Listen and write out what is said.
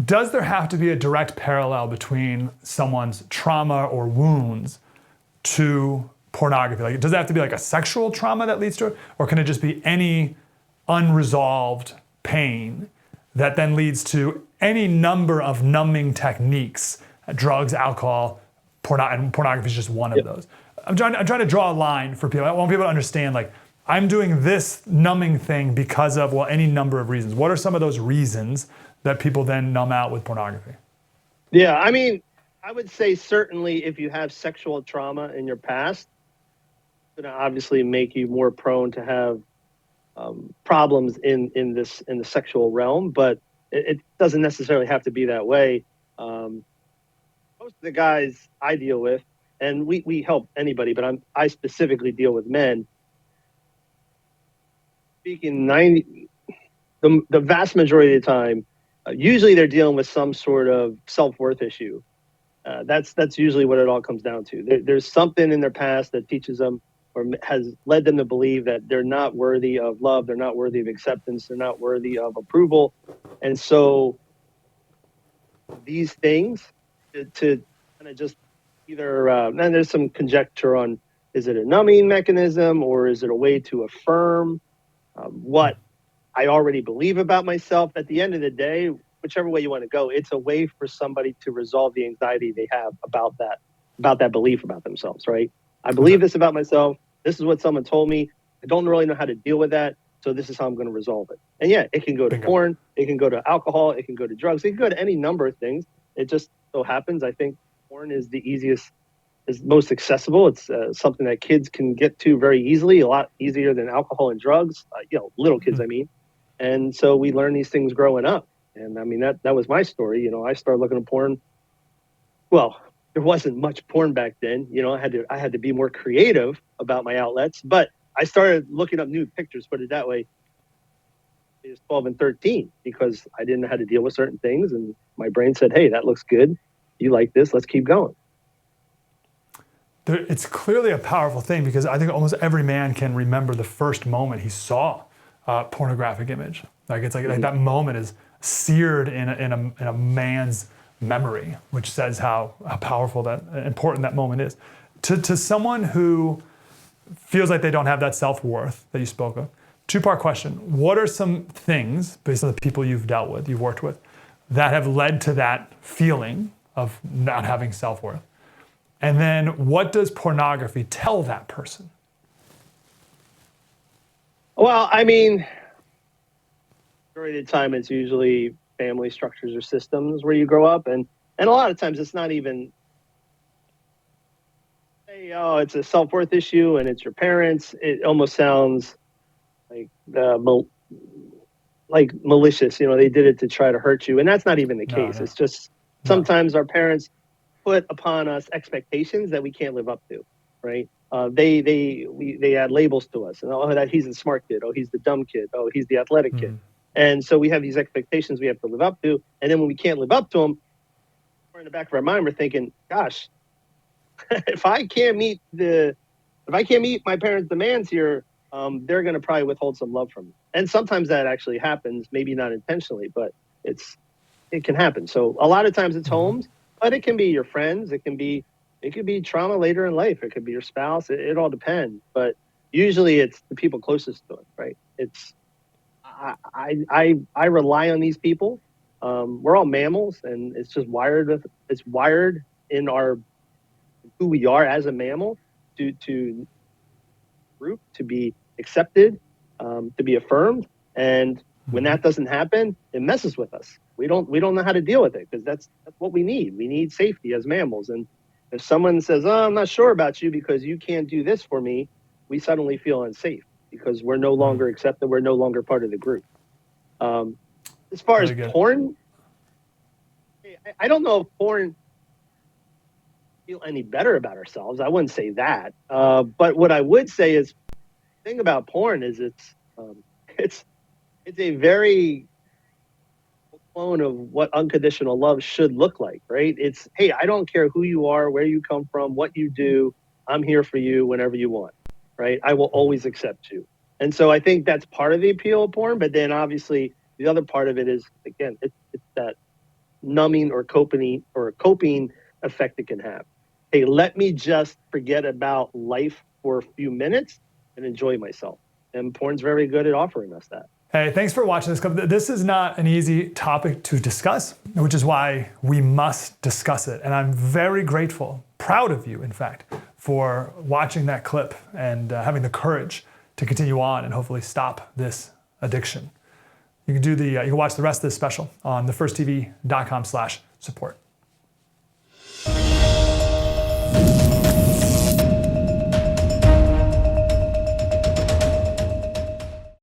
Does there have to be a direct parallel between someone's trauma or wounds to pornography? Like, does it have to be like a sexual trauma that leads to it? Or can it just be any unresolved pain that then leads to any number of numbing techniques, drugs, alcohol, and pornography is just one of those? I'm trying to draw a line for people. I want people to understand, like, I'm doing this numbing thing because of, well, any number of reasons. What are some of those reasons that people then numb out with pornography? Yeah, I mean, I would say certainly if you have sexual trauma in your past, it's going to obviously make you more prone to have problems in the sexual realm, but it doesn't necessarily have to be that way. Most of the guys I deal with, and we help anybody, but I specifically deal with men. Speaking the vast majority of the time, usually they're dealing with some sort of self-worth issue. That's usually what it all comes down to. There's something in their past that teaches them or has led them to believe that they're not worthy of love, they're not worthy of acceptance, they're not worthy of approval. And so these things to kind of just either, and there's some conjecture on, is it a numbing mechanism or is it a way to affirm what I already believe about myself? At the end of the day, whichever way you want to go, it's a way for somebody to resolve the anxiety they have about that belief about themselves, right? I believe this about myself. This is what someone told me. I don't really know how to deal with that. So this is how I'm going to resolve it. And yeah, it can go to porn. It can go to alcohol. It can go to drugs. It can go to any number of things. It just so happens, I think porn is the easiest, is most accessible. It's something that kids can get to very easily, a lot easier than alcohol and drugs, little kids, I mean. And so we learn these things growing up. And I mean, that was my story. I started looking at porn. Well, there wasn't much porn back then. I had to be more creative about my outlets, but I started looking up nude pictures, put it that way. It was 12 and 13 because I didn't know how to deal with certain things. And my brain said, hey, that looks good. You like this, let's keep going. It's clearly a powerful thing because I think almost every man can remember the first moment he saw a pornographic image. Like it's like that moment is seared in a man's memory, which says how powerful, that important that moment is. To someone who feels like they don't have that self-worth that you spoke of, two-part question. What are some things, based on the people you've dealt with, you've worked with, that have led to that feeling of not having self-worth? And then what does pornography tell that person? Well, I mean, majority of the time it's usually family structures or systems where you grow up. And a lot of times it's not even, hey, oh, it's a self-worth issue and it's your parents. It almost sounds like malicious. They did it to try to hurt you. And that's not even the case. No. It's just sometimes our parents put upon us expectations that we can't live up to, right? They add labels to us, and that he's the smart kid, oh he's the dumb kid, oh he's the athletic kid, and so we have these expectations we have to live up to, and then when we can't live up to them, we're in the back of our mind we're thinking, gosh, if I can't meet my parents' demands here, they're going to probably withhold some love from me, and sometimes that actually happens, maybe not intentionally, but it can happen. So a lot of times it's homes. But it can be your friends. It can be trauma later in life. It could be your spouse. It all depends. But usually it's the people closest to it, right? I rely on these people. We're all mammals, and it's just wired. It's wired in who we are as a mammal to group, to be accepted, to be affirmed. And when that doesn't happen, it messes with us. We don't know how to deal with it because that's what we need. We need safety as mammals. And if someone says, oh, I'm not sure about you because you can't do this for me, we suddenly feel unsafe because we're no longer accepted. We're no longer part of the group. As far as porn, I don't know if porn feel any better about ourselves. I wouldn't say that. But what I would say is the thing about porn is it's a very clone of what unconditional love should look like, right? It's, hey, I don't care who you are, where you come from, what you do. I'm here for you whenever you want, right? I will always accept you. And so I think that's part of the appeal of porn. But then obviously the other part of it is, again, it's that numbing or coping effect it can have. Hey, let me just forget about life for a few minutes and enjoy myself. And porn's very good at offering us that. Hey, thanks for watching this clip. This is not an easy topic to discuss, which is why we must discuss it. And I'm very grateful, proud of you, in fact, for watching that clip and having the courage to continue on and hopefully stop this addiction. You can watch the rest of this special on thefirsttv.com/support.